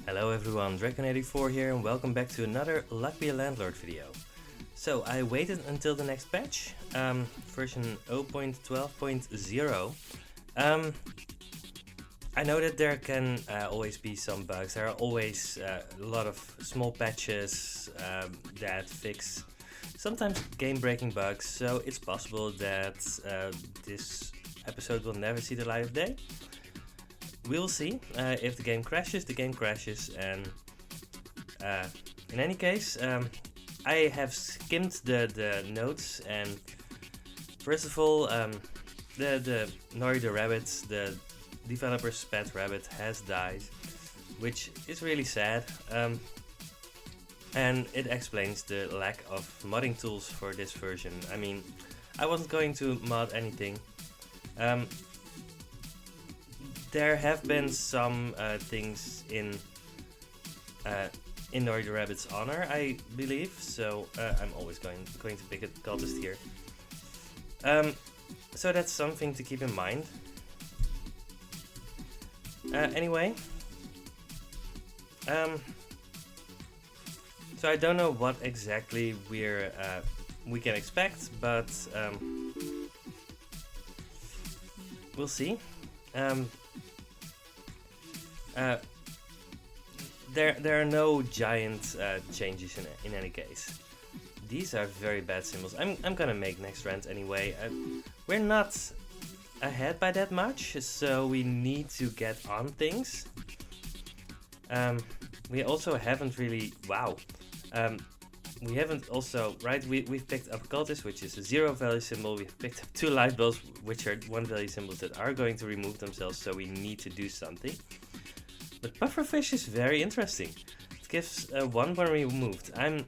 Hello everyone, Dragon84 here and welcome back to another Luck Be a Landlord video. So I waited until the next patch, version 0.12.0. I know that there can always be some bugs. There are always a lot of small patches that fix sometimes game-breaking bugs, so it's possible that this episode will never see the light of day. We'll see. If the game crashes, the game crashes, and in any case, I have skimmed the notes, and first of all, the Nori the rabbit, the developer's pet rabbit, has died, which is really sad, and it explains the lack of modding tools for this version. I mean, I wasn't going to mod anything. There have been some things in Nori the Rabbit's honor, I believe, so I'm always going to pick a cultist here. So that's something to keep in mind. Anyway, so I don't know what exactly we can expect, but we'll see. There are no giant changes in any case. These are very bad symbols. I'm gonna make next rant anyway. We're not ahead by that much, so we need to get on things. We also haven't really... Wow. We haven't also... Right, we've picked up Cultist, which is a 0 value symbol. We've picked up 2 light bulbs, which are 1 value symbols that are going to remove themselves, so we need to do something. But pufferfish is very interesting. It gives 1 when removed. I'm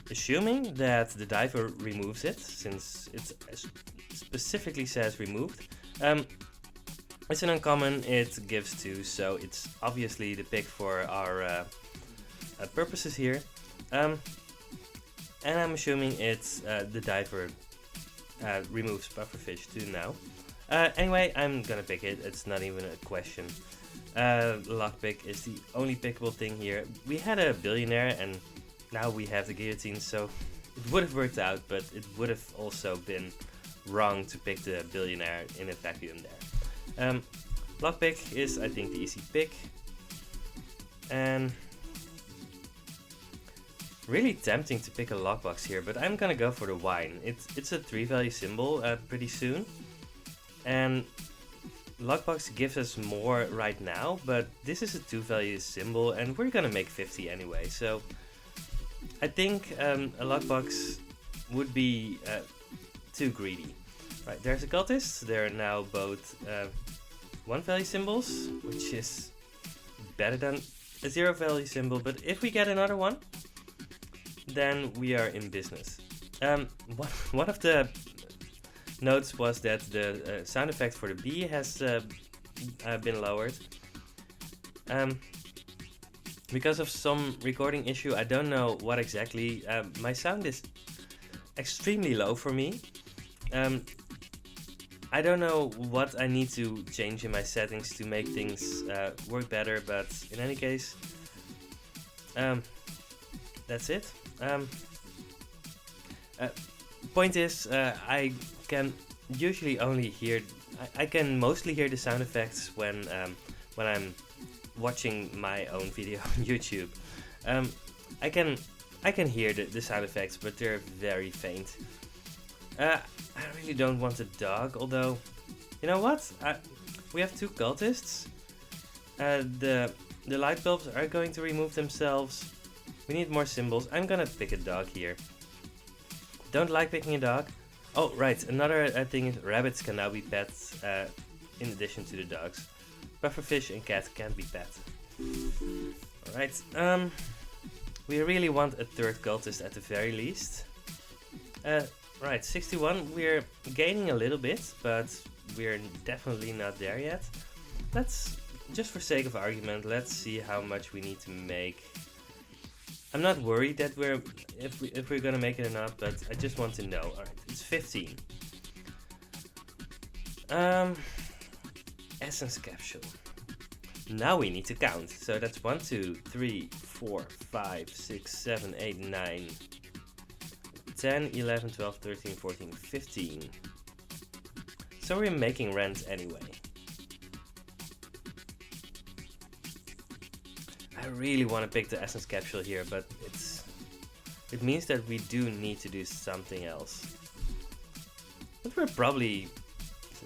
assuming that the diver removes it, since it specifically says removed. It's an uncommon, it gives 2, so it's obviously the pick for our purposes here. And I'm assuming it's the diver removes pufferfish too now. Anyway, I'm gonna pick it, it's not even a question. Lockpick is the only pickable thing here. We had a billionaire and now we have the guillotine, so it would have worked out, but it would have also been wrong to pick the billionaire in a vacuum there. Lockpick is, I think, the easy pick. And really tempting to pick a lockbox here, but I'm gonna go for the wine. It's a 3 value symbol pretty soon. And lockbox gives us more right now, but this is a 2 value symbol and we're gonna make 50 anyway, so I think a lockbox would be too greedy. Right, there's a cultist. They're now both 1 value symbols, which is better than a 0 value symbol, but if we get another one, then we are in business. One of the notes was that the sound effect for the bee has been lowered. Because of some recording issue, I don't know what exactly. My sound is extremely low for me. I don't know what I need to change in my settings to make things work better, but in any case, that's it. Point is, I can usually only hear... I can mostly hear the sound effects when I'm watching my own video on YouTube. I can hear the sound effects, but they're very faint. I really don't want a dog, although, you know what? We have 2 cultists. The light bulbs are going to remove themselves. We need more symbols. I'm gonna pick a dog here. Don't like picking a dog. Oh, right, another thing is rabbits can now be pets in addition to the dogs. Pufferfish and cat can't be pet. Alright, we really want a 3rd cultist at the very least. Right, 61, we're gaining a little bit, but we're definitely not there yet. Let's, just for sake of argument, let's see how much we need to make. I'm not worried that if we're gonna make it or not, but I just want to know. Alright, it's 15. Essence capsule. Now we need to count. So that's 1, 2, 3, 4, 5, 6, 7, 8, 9, 10, 11, 12, 13, 14, 15. So we're making rent anyway. I really want to pick the essence capsule here, but it means that we do need to do something else. But we're probably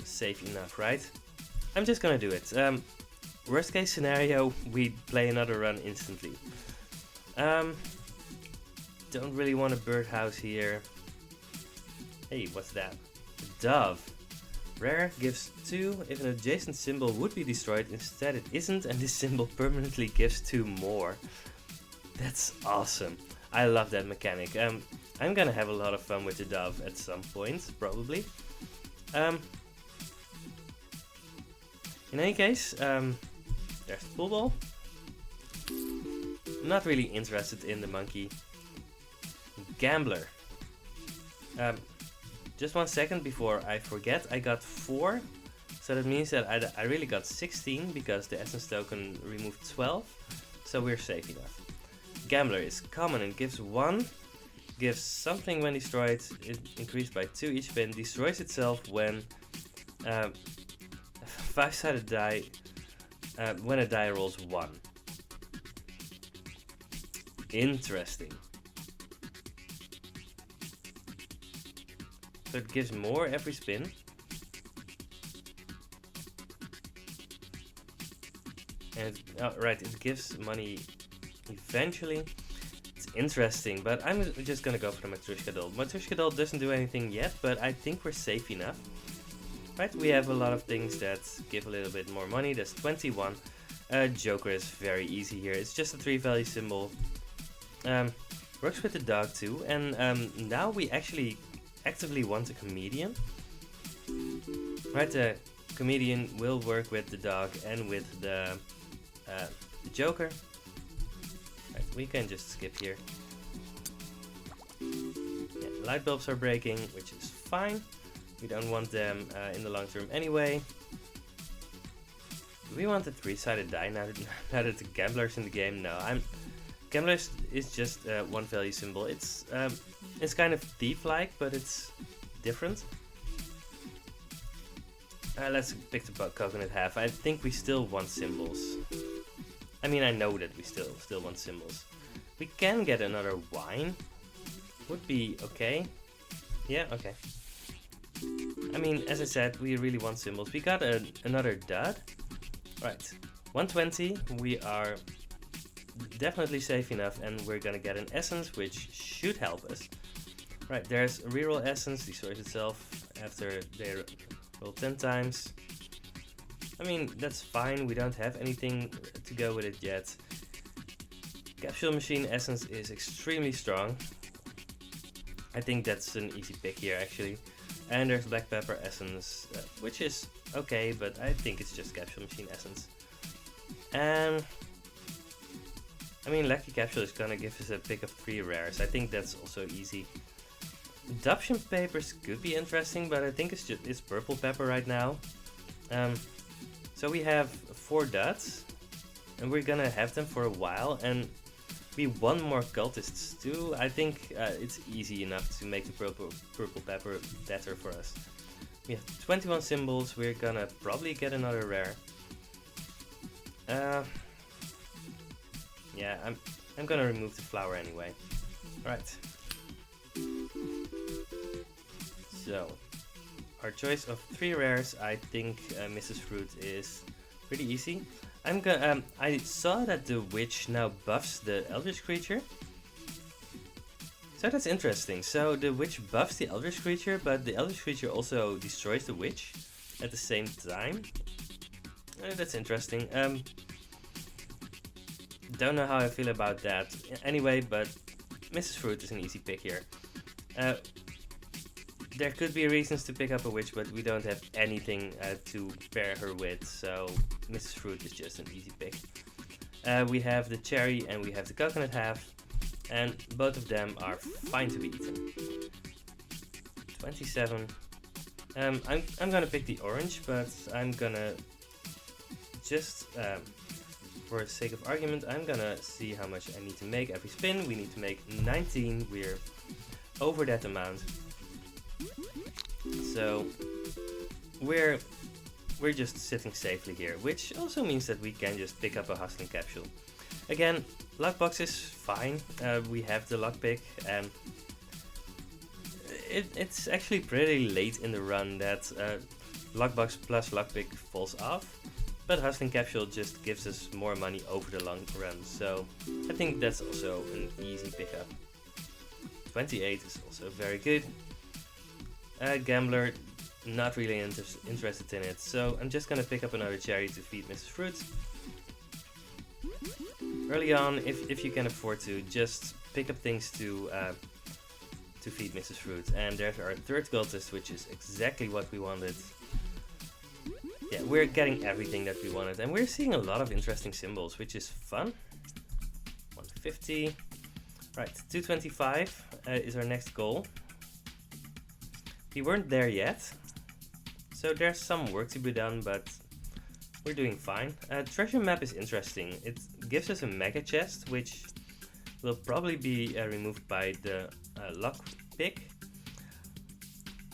safe enough, right? I'm just gonna do it. Worst case scenario, we play another run instantly. Don't really want a birdhouse here. Hey, what's that? A dove. Rare gives 2 if an adjacent symbol would be destroyed. Instead it isn't, and this symbol permanently gives 2 more. That's awesome. I love that mechanic. I'm gonna have a lot of fun with the dove at some point, probably. In any case, there's the pool ball. I'm not really interested in the monkey. Gambler. Just 1 second before I forget, I got 4. So that means that I really got 16 because the essence token removed 12. So we're safe enough. Gambler is common and gives 1. Gives something when destroyed. It increased by 2 each spin. Destroys itself when 5-sided die. When a die rolls 1. Interesting. So it gives more every spin. And right, it gives money eventually. It's interesting, but I'm just gonna go for the Matryoshka doll. Matryoshka doll doesn't do anything yet, but I think we're safe enough. Right, we have a lot of things that give a little bit more money. That's 21. Joker is very easy here. It's just a 3-value symbol. Works with the dog too. And now we actually actively want a comedian. Right, the comedian will work with the dog and with the Joker. Right, we can just skip here. Yeah, light bulbs are breaking, which is fine. We don't want them in the long term anyway. Do we want a 3-sided die now that the gambler's in the game? No, gambler is just 1-value symbol. It's kind of thief-like, but it's different. Let's pick the coconut half. I think we still want symbols. I mean, I know that we still want symbols. We can get another wine. Would be okay. Yeah, okay. I mean, as I said, we really want symbols. We got another dud. Right, 120. We are definitely safe enough, and we're gonna get an essence, which should help us. Right, there's a reroll essence, destroys itself after they roll 10 times. I mean, that's fine, we don't have anything to go with it yet. Capsule machine essence is extremely strong. I think that's an easy pick here actually. And there's black pepper essence, which is okay, but I think it's just capsule machine essence. And I mean, Lucky Capsule is gonna give us a pick of 3 rares. I think that's also easy. Adoption papers could be interesting, but I think it's purple pepper right now. So we have 4 duds, and we're gonna have them for a while, and we want more cultists too. I think it's easy enough to make the purple pepper better for us. We have 21 symbols. We're gonna probably get another rare. Yeah, I'm gonna remove the flower anyway. Alright. So, our choice of 3 rares, I think Mrs. Fruit is pretty easy. I saw that the witch now buffs the eldritch creature. So that's interesting. So the witch buffs the eldritch creature, but the eldritch creature also destroys the witch at the same time. That's interesting. Don't know how I feel about that. Anyway, but Mrs. Fruit is an easy pick here. There could be reasons to pick up a witch, but we don't have anything to pair her with, so Mrs. Fruit is just an easy pick. We have the cherry and we have the coconut half, and both of them are fine to be eaten. 27. I'm gonna pick the orange, but I'm gonna just for sake of argument, I'm gonna see how much I need to make every spin. We need to make 19. We're over that amount. So we're just sitting safely here, which also means that we can just pick up a hustling capsule. Again, luckbox is fine. We have the lockpick, and it's actually pretty late in the run that lockbox plus lockpick falls off. But hustling capsule just gives us more money over the long run, so I think that's also an easy pickup. 28 is also very good. Gambler, not really interested in it, so I'm just gonna pick up another cherry to feed Mrs. Fruit. Early on, if you can afford to, just pick up things to feed Mrs. Fruit. And there's our third cultist, which is exactly what we wanted. Yeah, we're getting everything that we wanted, and we're seeing a lot of interesting symbols, which is fun. 150. Right, 225 is our next goal. We weren't there yet, so there's some work to be done, but we're doing fine. Treasure map is interesting. It gives us a mega chest, which will probably be removed by the lock pick.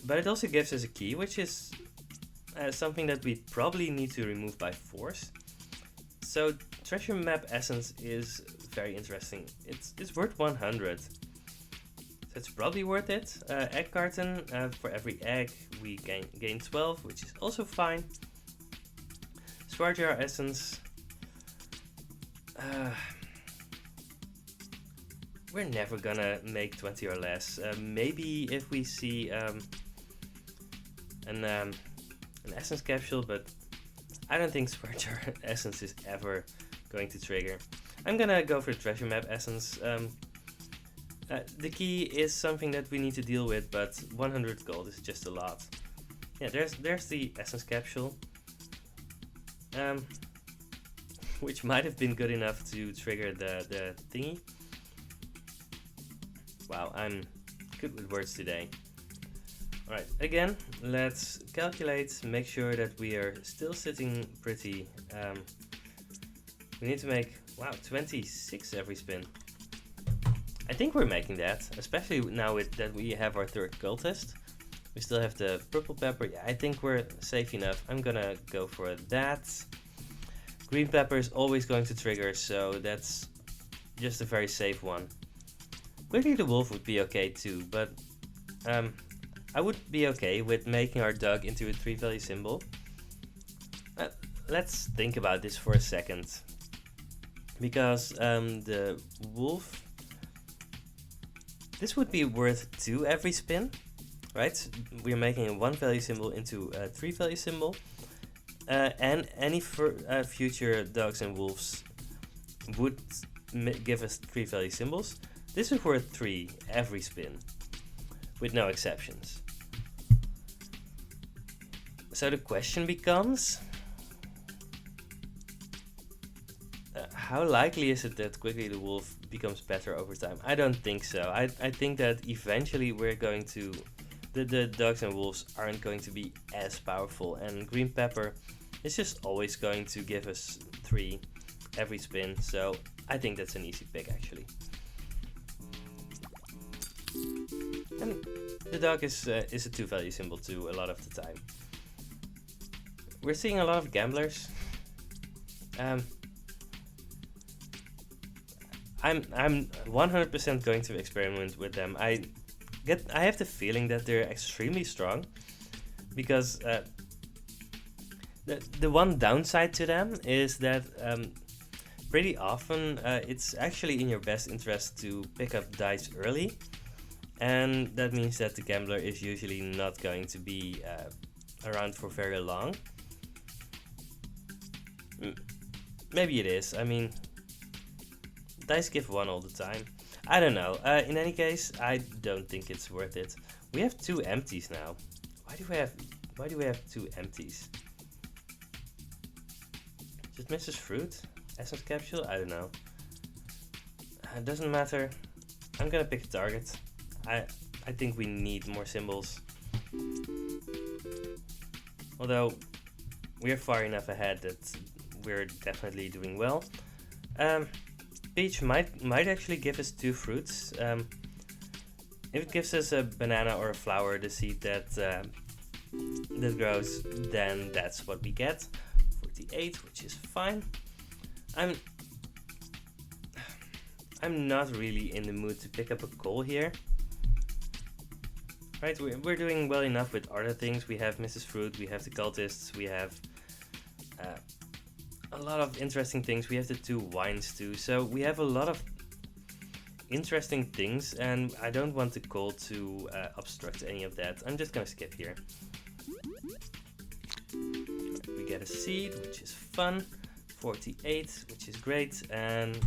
But it also gives us a key, which is something that we probably need to remove by force. So treasure map essence is very interesting. It's worth 100. So it's probably worth it. Egg carton, for every egg we gain 12, which is also fine. Swar jar essence. We're never gonna make 20 or less. Maybe if we see an essence capsule, but I don't think Swar jar essence is ever going to trigger. I'm gonna go for treasure map essence. The key is something that we need to deal with, but 100 gold is just a lot. Yeah, there's the essence capsule, which might have been good enough to trigger the thingy. Wow, I'm good with words today. Alright, again, let's calculate, make sure that we are still sitting pretty. We need to make, wow, 26 every spin. I think we're making that, especially now that we have our third cultist. We still have the purple pepper. Yeah, I think we're safe enough. I'm gonna go for that. Green pepper is always going to trigger, so that's just a very safe one. Quickly the wolf would be okay too, but I would be okay with making our dog into a 3-value symbol. Let's think about this for a second. Because the wolf, this would be worth 2 every spin, right? We're making a 1-value symbol into a 3-value symbol. And any future dogs and wolves would give us 3-value symbols. This is worth 3 every spin, with no exceptions. So the question becomes, how likely is it that quickly the wolf becomes better over time? I don't think so. I think that eventually we're going to, the dogs and wolves aren't going to be as powerful, and green pepper is just always going to give us 3 every spin, so I think that's an easy pick actually. And the dog is a 2-value symbol too a lot of the time. We're seeing a lot of gamblers. I'm 100% going to experiment with them. I have the feeling that they're extremely strong, because the one downside to them is that pretty often it's actually in your best interest to pick up dice early, and that means that the gambler is usually not going to be around for very long. Maybe it is. I mean, dice give 1 all the time. I don't know. In any case, I don't think it's worth it. We have 2 empties now. Why do we have 2 empties? Just Mrs. Fruit? Essence capsule? I don't know. It doesn't matter. I'm gonna pick a target. I think we need more symbols. Although we're far enough ahead that we're definitely doing well. Um, Peach might actually give us 2 fruits. If it gives us a banana or a flower, the seed that grows, then that's what we get. 48, which is fine. I'm not really in the mood to pick up a coal here. Right, we're doing well enough with other things. We have Mrs. Fruit, we have the cultists, we have a lot of interesting things. We have the 2 wines too, so we have a lot of interesting things, and I don't want the coal to obstruct any of that. I'm just gonna skip here. We get a seed, which is fun. 48, which is great, and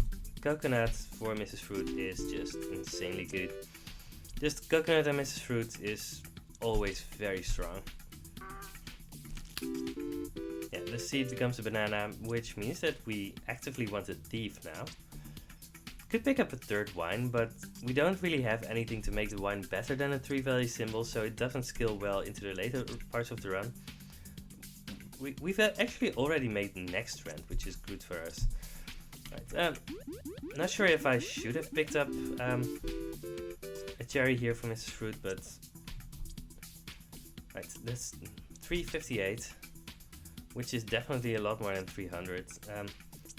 coconut for Mrs. Fruit is just insanely good. Just coconut and Mrs. Fruit is always very strong. Yeah, the seed becomes a banana, which means that we actively want a thief now. Could pick up a 3rd wine, but we don't really have anything to make the wine better than a 3 value symbol, so it doesn't scale well into the later parts of the run. We've actually already made the next trend, which is good for us. Right, not sure if I should have picked up a cherry here from Mrs. Fruit, but right, that's 358, which is definitely a lot more than 300.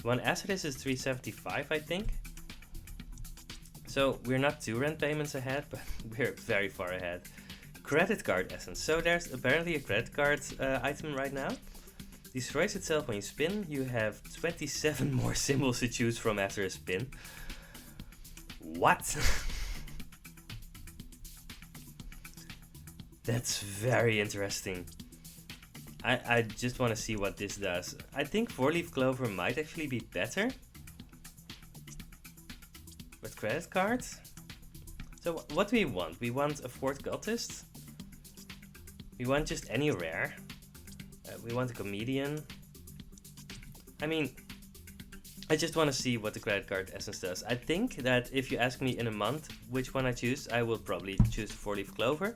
One after this is 375, I think. So we're not 2 rent payments ahead, but we're very far ahead. Credit card essence. So there's apparently a credit card item right now. Destroys itself when you spin. You have 27 more symbols to choose from after a spin. What? That's very interesting. I just want to see what this does. I think 4-leaf clover might actually be better. With credit cards? So what do we want? We want a 4th cultist. We want just any rare. We want a comedian. I mean, I just want to see what the credit card essence does. I think that if you ask me in a month which one I choose, I will probably choose 4-leaf clover.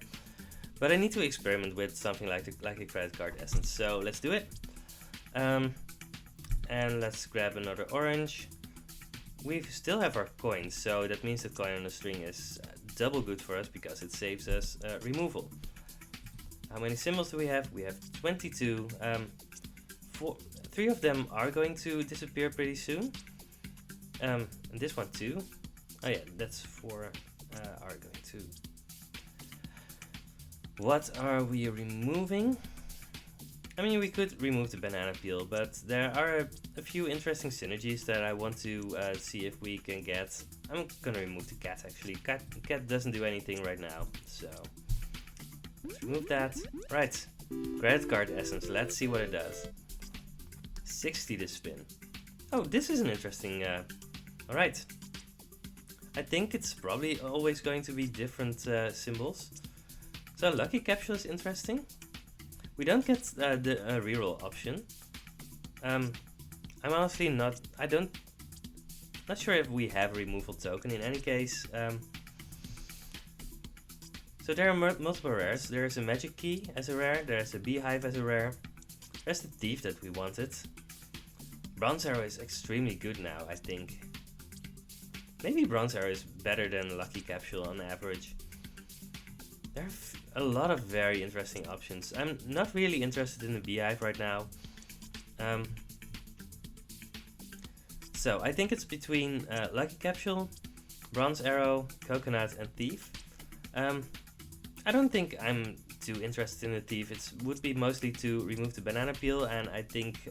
But I need to experiment with something like a credit card essence. So let's do it. And let's grab another orange. We still have our coins, so that means that coin on a string is double good for us because it saves us removal. How many symbols do we have? We have 22. 3 of them are going to disappear pretty soon. And this one too. Oh yeah, that's 4 are going to. What are we removing? I mean, we could remove the banana peel, but there are a few interesting synergies that I want to see if we can get. I'm gonna remove the cat actually. Cat doesn't do anything right now, so let's remove that. Right, credit card essence. Let's see what it does. 60 to spin. Oh, this is an interesting. All right. I think it's probably always going to be different symbols. So lucky capsule is interesting. We don't get the reroll option. I'm honestly not sure if we have a removal token in any case. So there are multiple rares. There's a magic key as a rare, there's a beehive as a rare, there's the thief that we wanted. Bronze arrow is extremely good now, I think. Maybe bronze arrow is better than lucky capsule on average. There are a lot of very interesting options. I'm not really interested in the beehive right now. So I think it's between lucky capsule, bronze arrow, coconut, and thief. I don't think I'm too interested in the thief. It would be mostly to remove the banana peel, and I think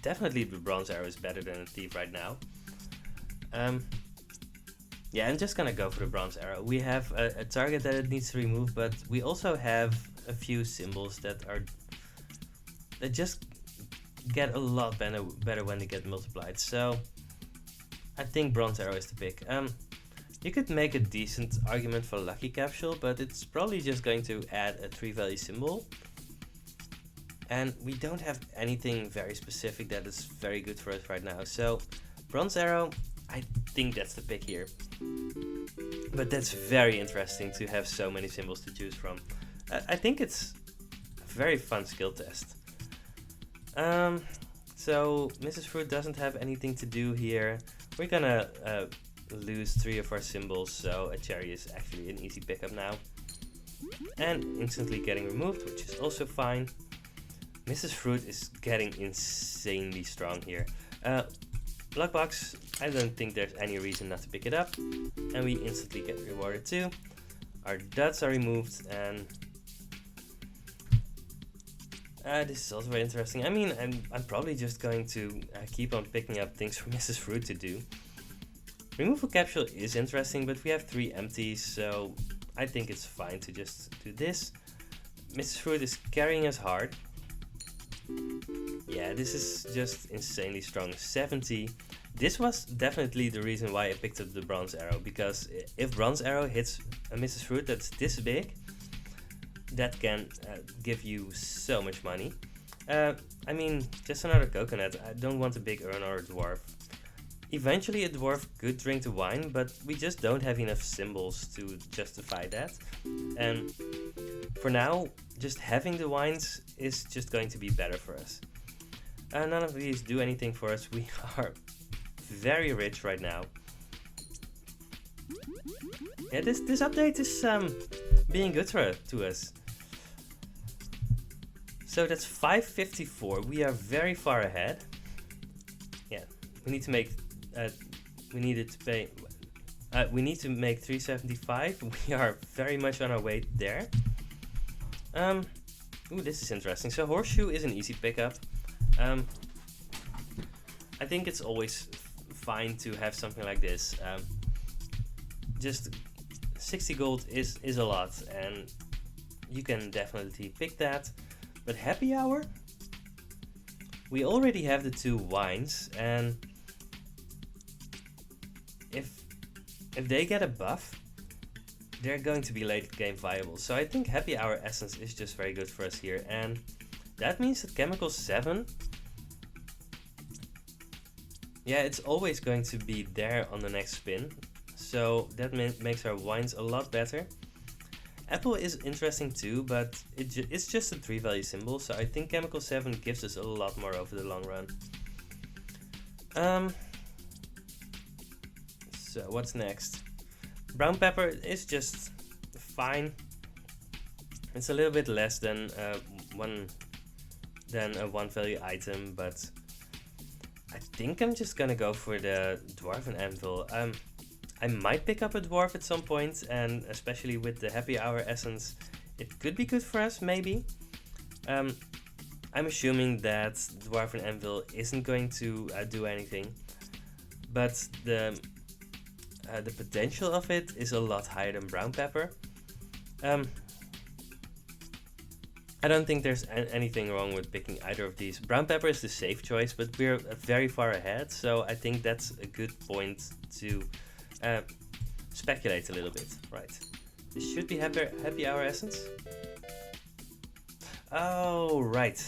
definitely the bronze arrow is better than the thief right now. Yeah, I'm just gonna go for the bronze arrow. We have a target that it needs to remove, but we also have a few symbols that just get a lot better when they get multiplied. So I think bronze arrow is the pick. You could make a decent argument for lucky capsule, but it's probably just going to add a 3-value symbol. And we don't have anything very specific that is very good for us right now. So bronze arrow, I think that's the pick here. But that's very interesting to have so many symbols to choose from. I think it's a very fun skill test. So Mrs. Fruit doesn't have anything to do here. We're gonna lose 3 of our symbols, so a cherry is actually an easy pickup now. And instantly getting removed, which is also fine. Mrs. Fruit is getting insanely strong here. Luck box, I don't think there's any reason not to pick it up. And we instantly get rewarded too. Our duds are removed, and this is also very interesting. I mean, I'm probably just going to keep on picking up things for Mrs. Fruit to do. Removal capsule is interesting, but we have 3 empties, so I think it's fine to just do this. Mrs. Fruit is carrying us hard. Yeah, this is just insanely strong. 70. This was definitely the reason why I picked up the bronze arrow, because if bronze arrow hits a Mrs. Fruit that's this big, that can give you so much money. I mean, just another coconut. I don't want a big urn or a dwarf. Eventually a dwarf could drink the wine, but we just don't have enough symbols to justify that. And for now, just having the wines is just going to be better for us. None of these do anything for us. We are very rich right now. Yeah, this update is being good to us. So that's 554. We are very far ahead. Yeah, we need to make. We need to make 375. We are very much on our way there. Ooh, this is interesting. So horseshoe is an easy pickup. I think it's always fine to have something like this. Just 60 gold is a lot, and you can definitely pick that. But happy hour? We already have the 2 wines, and if they get a buff, they're going to be late game viable. So I think happy hour essence is just very good for us here, and that means that chemical 7, yeah, it's always going to be there on the next spin. So that makes our wines a lot better. Apple is interesting too, but it's just a 3 value symbol, so I think chemical 7 gives us a lot more over the long run. So what's next? Brown pepper is just fine. It's a little bit less than a 1 value item, but I think I'm just gonna go for the dwarven anvil. I might pick up a dwarf at some point, and especially with the happy hour essence, it could be good for us, maybe. I'm assuming that dwarven anvil isn't going to do anything, but the potential of it is a lot higher than brown pepper. I don't think there's anything wrong with picking either of these. Brown pepper is the safe choice, but we're very far ahead, so I think that's a good point to speculate a little bit. Right, this should be happy hour essence. Oh, right.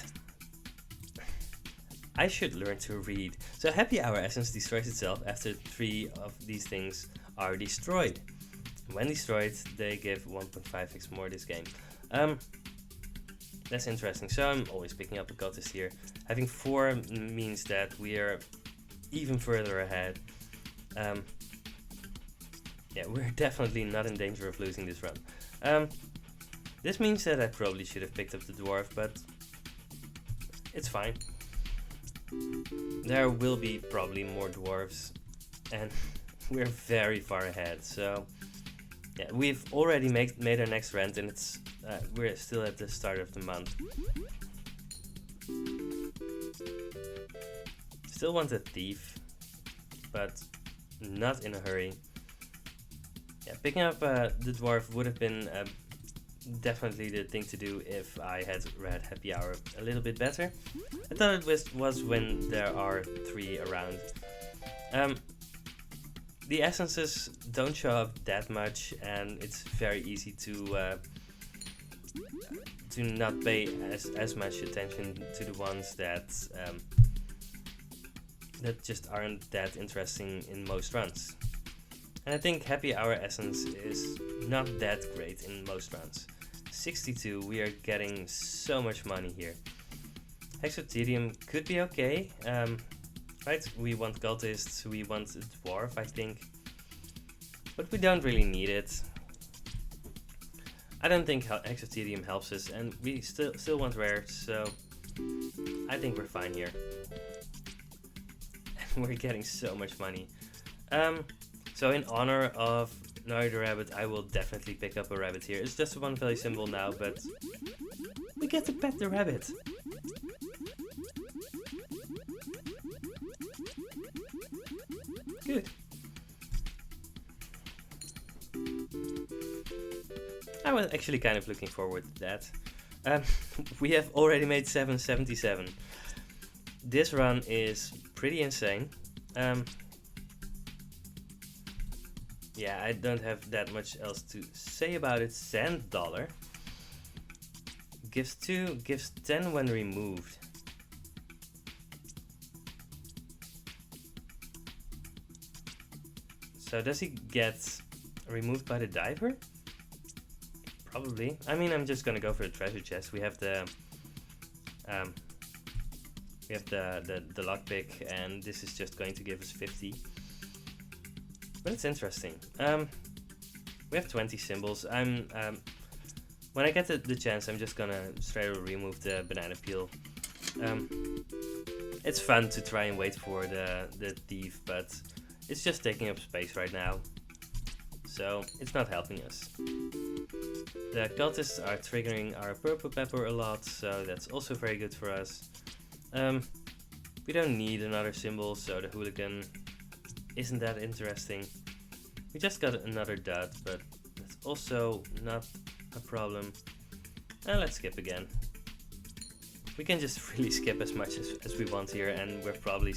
I should learn to read. So happy hour essence destroys itself after 3 of these things are destroyed. When destroyed, they give 1.5x more this game. That's interesting. So I'm always picking up a cultist here. Having 4 means that we are even further ahead. Yeah, we're definitely not in danger of losing this run. This means that I probably should have picked up the dwarf, but it's fine. There will be probably more dwarves, and we're very far ahead. So yeah, we've already made our next rent, and it's we're still at the start of the month. Still want a thief, but not in a hurry. Yeah, picking up the dwarf would have been definitely the thing to do if I had read Happy Hour a little bit better. I thought it was when there are 3 around. The essences don't show up that much, and it's very easy to not pay as much attention to the ones that just aren't that interesting in most runs. And I think Happy Hour Essence is not that great in most runs. 62, we are getting so much money here. Exoterium could be okay. Right, we want cultists, we want a dwarf, I think. But we don't really need it. I don't think Exoterium helps us, and we still want rare, so I think we're fine here. We're getting so much money. So in honor of Nari the Rabbit, I will definitely pick up a rabbit here. It's just a 1 value symbol now, but we get to pet the rabbit. Good. I was actually kind of looking forward to that. We have already made 777. This run is pretty insane. Yeah, I don't have that much else to say about it. Sand dollar. Gives 2, gives 10 when removed. So does he get removed by the diver? Probably. I mean, I'm just gonna go for the treasure chest. We have the lockpick, and this is just going to give us 50. But it's interesting. We have 20 symbols. When I get the chance, I'm just gonna straight away remove the banana peel. It's fun to try and wait for the thief, but it's just taking up space right now, so it's not helping us. The cultists are triggering our purple pepper a lot, so that's also very good for us. We don't need another symbol, so the hooligan isn't that interesting. We just got another dud, but that's also not a problem. And let's skip again. We can just really skip as much as we want here, and we're probably...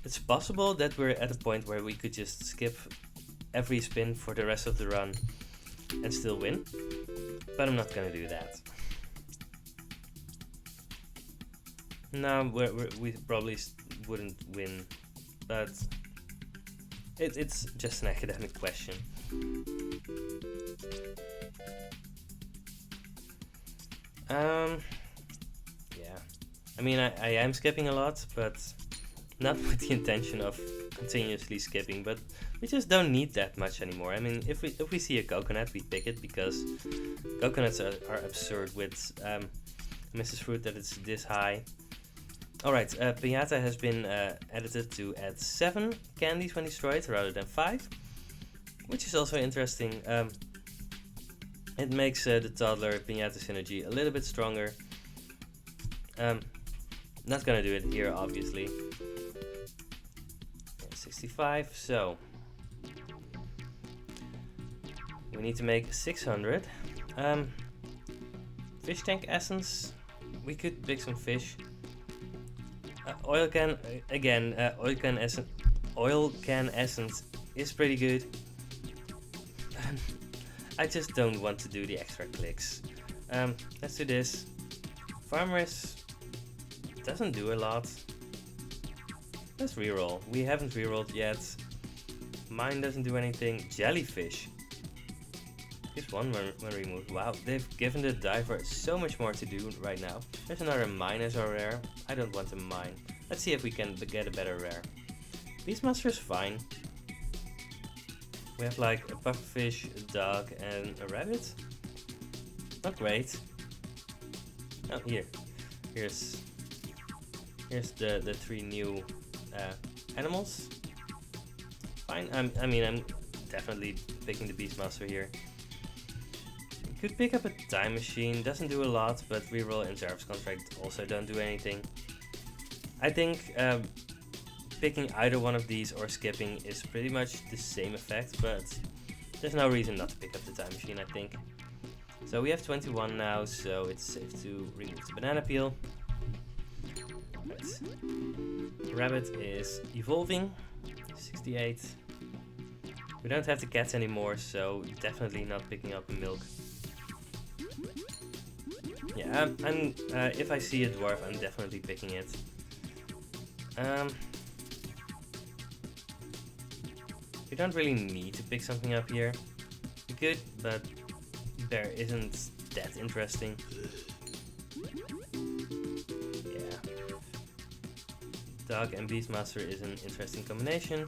it's possible that we're at a point where we could just skip every spin for the rest of the run and still win, but I'm not gonna do that. No, we probably wouldn't win, but it's just an academic question. Yeah, I mean, I am skipping a lot, but not with the intention of continuously skipping, but we just don't need that much anymore. I mean, if we see a coconut, we pick it, because coconuts are absurd with Mrs. Fruit that it's this high. Alright, Piñata has been edited to add 7 candies when destroyed rather than 5, which is also interesting. It makes the toddler Piñata synergy a little bit stronger. Not gonna do it here, obviously. 65, so we need to make 600. Fish tank essence, we could pick some fish. Oil can, again, oil can essence is pretty good. I just don't want to do the extra clicks. Let's do this. Farmers doesn't do a lot. Let's reroll. We haven't rerolled yet. Mine doesn't do anything. Jellyfish. Gives 1 when removed. Wow, they've given the diver so much more to do right now. There's another mine as our rare. I don't want a mine. Let's see if we can get a better rare. Beastmaster's fine. We have like a pufferfish, a dog, and a rabbit. Not great. Oh, here's the 3 new animals. Fine. I mean, I'm definitely picking the Beastmaster here. Could pick up a time machine. Doesn't do a lot, but reroll and Jarvis contract also don't do anything. I think picking either one of these or skipping is pretty much the same effect, but there's no reason not to pick up the time machine, I think. So we have 21 now, so it's safe to remove the banana peel. Right. Rabbit is evolving. 68. We don't have the cats anymore, so definitely not picking up milk. Yeah, if I see a dwarf, I'm definitely picking it. We don't really need to pick something up here. We could, but there isn't that interesting. Dog and Beastmaster is an interesting combination.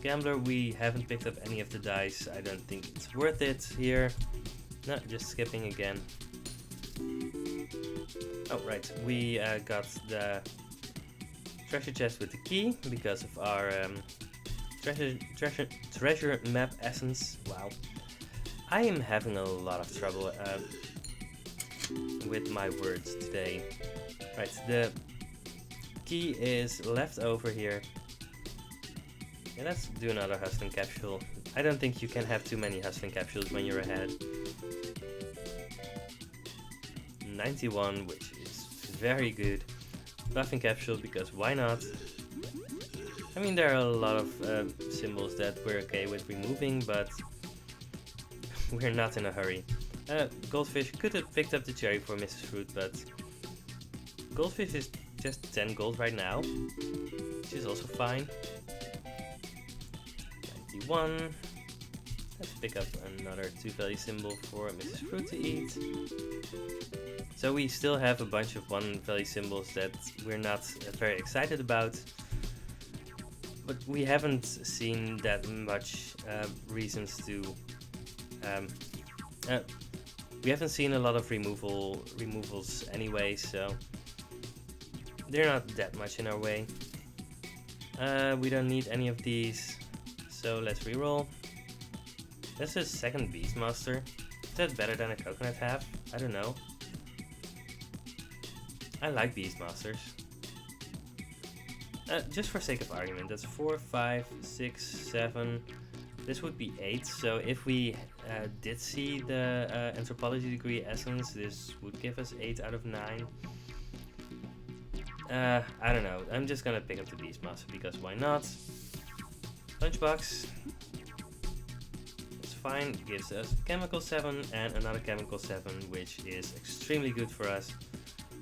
Gambler, we haven't picked up any of the dice. I don't think it's worth it here. No, just skipping again. Oh, right. We got the treasure chest with the key because of our treasure map essence. Wow. I am having a lot of trouble with my words today. Right, the key is left over here. Yeah, let's do another hustling capsule. I don't think you can have too many hustling capsules when you're ahead. 91, which is very good. Buffing capsule, because why not? I mean, there are a lot of symbols that we're okay with removing, but we're not in a hurry. Goldfish could have picked up the cherry for Mrs. Fruit, but Goldfish is just 10 gold right now, which is also fine. 91. Let's pick up another 2 value symbol for Mrs. Fruit to eat. So we still have a bunch of 1 value symbols that we're not very excited about. But we haven't seen that much reasons to... we haven't seen a lot of removals anyway, so they're not that much in our way. We don't need any of these, so let's reroll. That's a second Beastmaster. Is that better than a coconut half? I don't know. I like Beastmasters. Just for sake of argument, that's 4, 5, 6, 7. This would be 8, so if we did see the anthropology degree essence, this would give us 8 out of 9. I don't know, I'm just gonna pick up the Beastmaster because why not? Lunchbox. It's fine, gives us chemical 7 and another chemical 7, which is extremely good for us.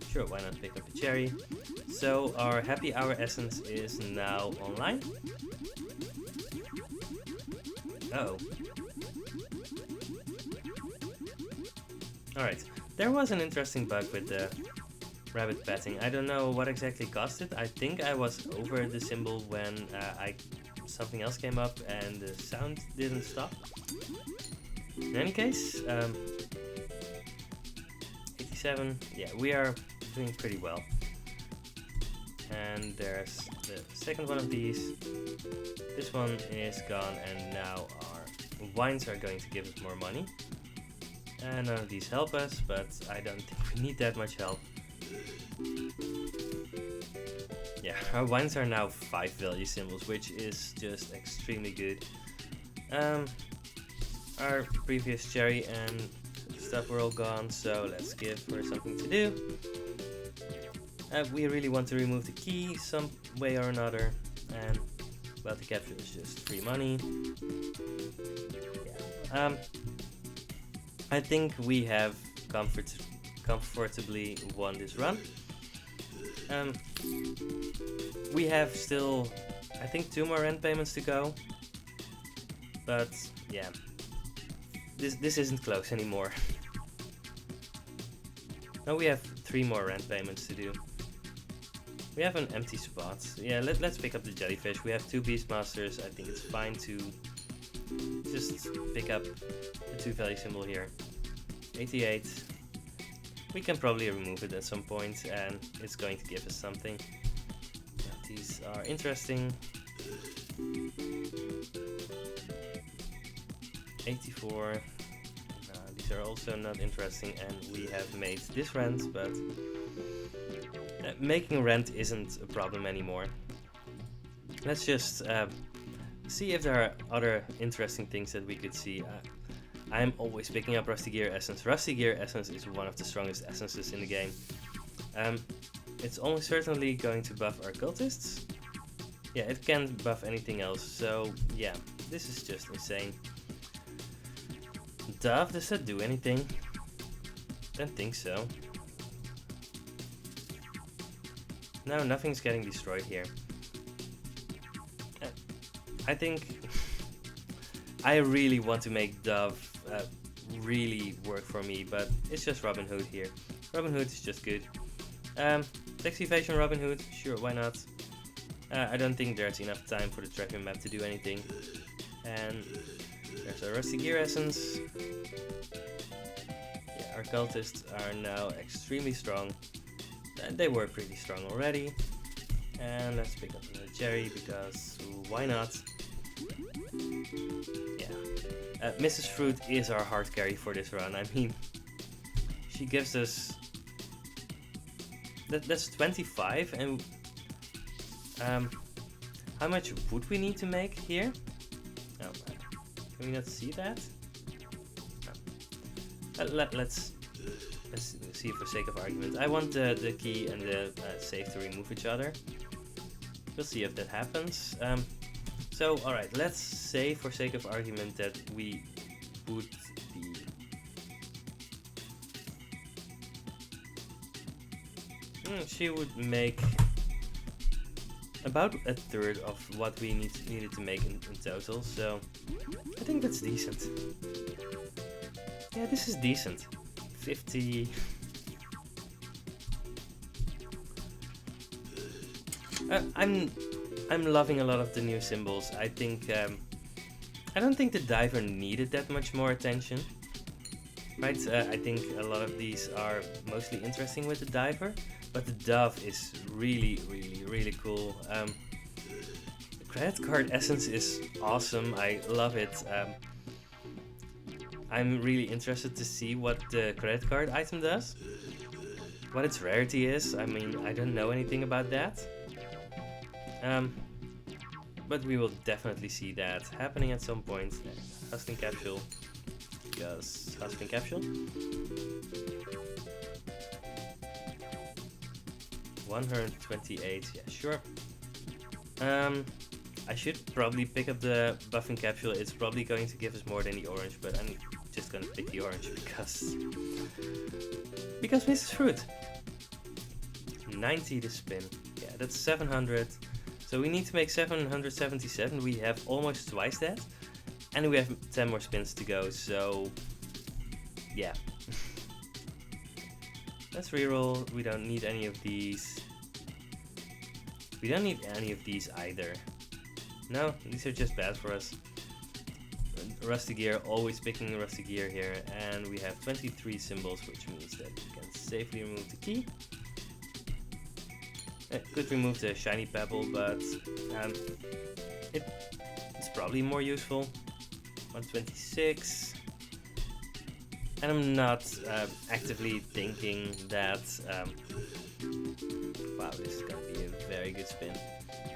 Sure, why not pick up a cherry? So our happy hour essence is now online. Oh. Alright, there was an interesting bug with the rabbit patting. I don't know what exactly caused it. I think I was over the symbol when something else came up and the sound didn't stop. In any case, 87, yeah, we are doing pretty well. And there's the second one of these. This one is gone, and now our wines are going to give us more money. And none of these help us, but I don't think we need that much help. Yeah, our wines are now 5 value symbols, which is just extremely good. Our previous cherry and stuff were all gone, so let's give her something to do. We really want to remove the key some way or another, and well, the capture is just free money. Yeah. I think we have comfortably won this run. We have still, I think, 2 more rent payments to go, but yeah, this isn't close anymore. Now we have 3 more rent payments to do. We have an empty spot. Yeah, let's pick up the jellyfish. We have 2 Beastmasters. I think it's fine to just pick up the 2 value symbol here. 88. We can probably remove it at some point, and it's going to give us something. These are interesting. 84. These are also not interesting, and we have made this rent, but making rent isn't a problem anymore. Let's just see if there are other interesting things that we could see. I'm always picking up Rusty Gear Essence. Rusty Gear Essence is one of the strongest essences in the game. It's almost certainly going to buff our cultists. Yeah, it can buff anything else, so yeah, this is just insane. Dove, does that do anything? Don't think so. No, nothing's getting destroyed here. I think I really want to make Dove really work for me, but it's just Robin Hood here. Robin Hood is just good. Tax evasion Robin Hood, sure, why not? I don't think there's enough time for the tracking map to do anything. And there's a Rusty Gear Essence. Yeah, our cultists are now extremely strong. And they were pretty strong already. And let's pick up another cherry, because why not? Yeah. Mrs. Fruit is our hard carry for this run. I mean, she gives us... That's 25, and how much would we need to make here? Oh, can we not see that? No. Let's see for sake of argument. I want the key and the save to remove each other. We'll see if that happens. So, alright, let's say for sake of argument that we would be... she would make about a third of what we needed to make in total, so I think that's decent. Yeah, this is decent. 50... I'm loving a lot of the new symbols. I think I don't think the diver needed that much more attention, right? I think a lot of these are mostly interesting with the diver, but the dove is really cool. The credit card essence is awesome. I love it. I'm really interested to see what the credit card item does, what its rarity is. I mean, I don't know anything about that. But we will definitely see that happening at some point. Hustling capsule. Yes, hustling capsule. 128, yeah, sure. I should probably pick up the buffing capsule. It's probably going to give us more than the orange, but I'm just gonna pick the orange because Mrs. Fruit. 90 to spin. Yeah, that's 700. So we need to make 777. We have almost twice that. And we have 10 more spins to go, so yeah. Let's reroll. We don't need any of these. We don't need any of these either. No, these are just bad for us. Rusty Gear, always picking Rusty Gear here. And we have 23 symbols, which means that we can safely remove the key. Could remove the shiny pebble, but it's probably more useful. 126. And I'm not actively thinking that... wow, this is gonna be a very good spin.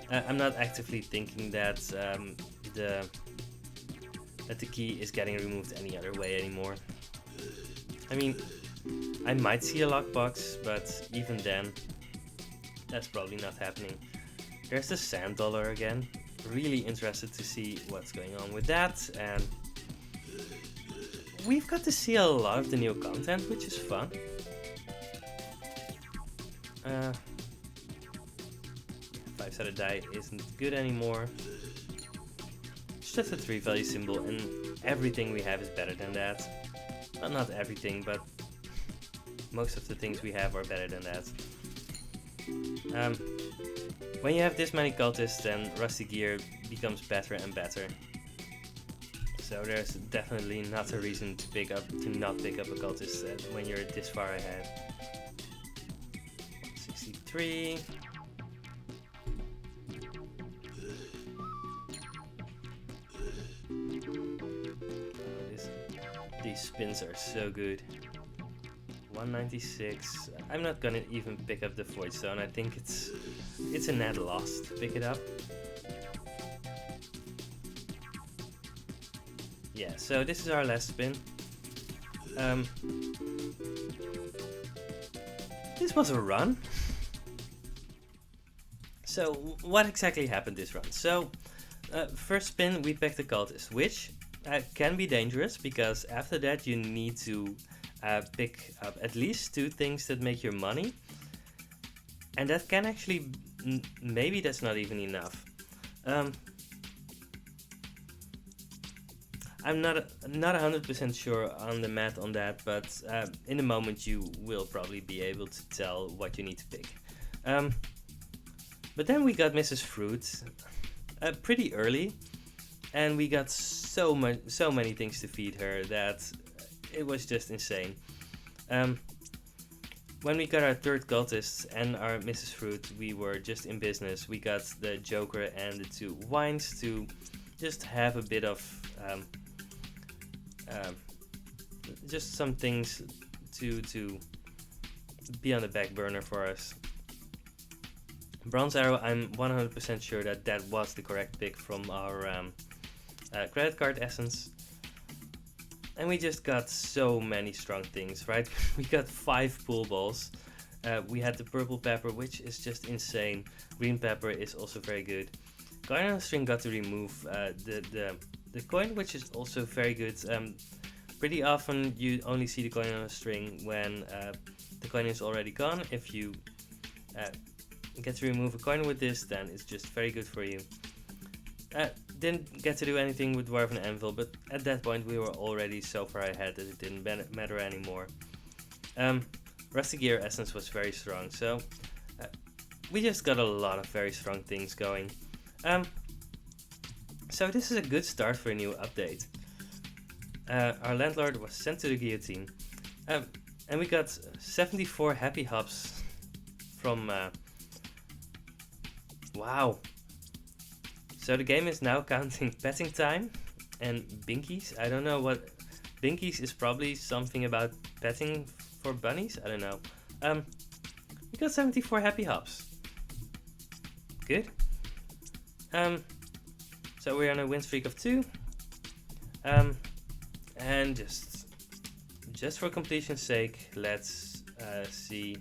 I'm not actively thinking that the key is getting removed any other way anymore. I mean, I might see a lockbox, but even then, that's probably not happening. There's the sand dollar again. Really interested to see what's going on with that, and we've got to see a lot of the new content, which is fun. 5-sided die isn't good anymore. It's just a 3 value symbol, and everything we have is better than that. Well, not everything, but most of the things we have are better than that. When you have this many cultists, then Rusty Gear becomes better and better. So there's definitely not a reason to not pick up a cultist when you're this far ahead. 63. These spins are so good. 196. I'm not gonna even pick up the Void Stone. I think it's a net loss to pick it up. Yeah, so this is our last spin. This was a run. So what exactly happened this run? So first spin we picked the cultist, which can be dangerous because after that you need to pick up at least 2 things that make your money, and that can actually maybe that's not even enough. I'm not 100% sure on the math on that, but in a moment you will probably be able to tell what you need to pick. But then we got Mrs. Fruit pretty early, and we got so many things to feed her that it was just insane. When we got our third cultist and our Mrs. Fruit, we were just in business. We got the Joker and the 2 wines to just have a bit of just some things to be on the back burner for us. Bronze Arrow, I'm 100% sure that was the correct pick from our credit card essence. And we just got so many strong things, right? We got 5 pool balls. We had the purple pepper, which is just insane. Green pepper is also very good. Coin on a string got to remove the coin, which is also very good. Pretty often you only see the coin on a string when the coin is already gone. If you get to remove a coin with this, then it's just very good for you. Didn't get to do anything with Dwarven Anvil, but at that point we were already so far ahead that it didn't matter anymore. Rusty Gear Essence was very strong, so we just got a lot of very strong things going. So this is a good start for a new update. Our Landlord was sent to the guillotine, and we got 74 happy hops from... wow! So the game is now counting petting time and binkies. I don't know what... Binkies is probably something about petting for bunnies? I don't know. We got 74 happy hops. Good. So we're on a win streak of 2. And just for completion's sake, let's see.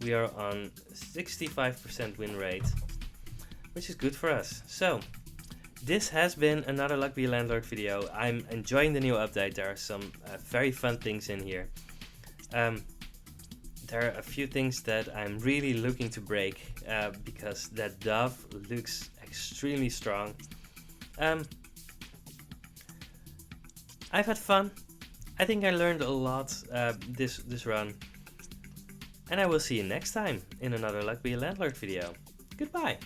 We are on 65% win rate, which is good for us. So, this has been another Luck Be a Landlord video. I'm enjoying the new update. There are some very fun things in here. There are a few things that I'm really looking to break because that dove looks extremely strong. I've had fun. I think I learned a lot this run. And I will see you next time in another Luck Be a Landlord video. Goodbye!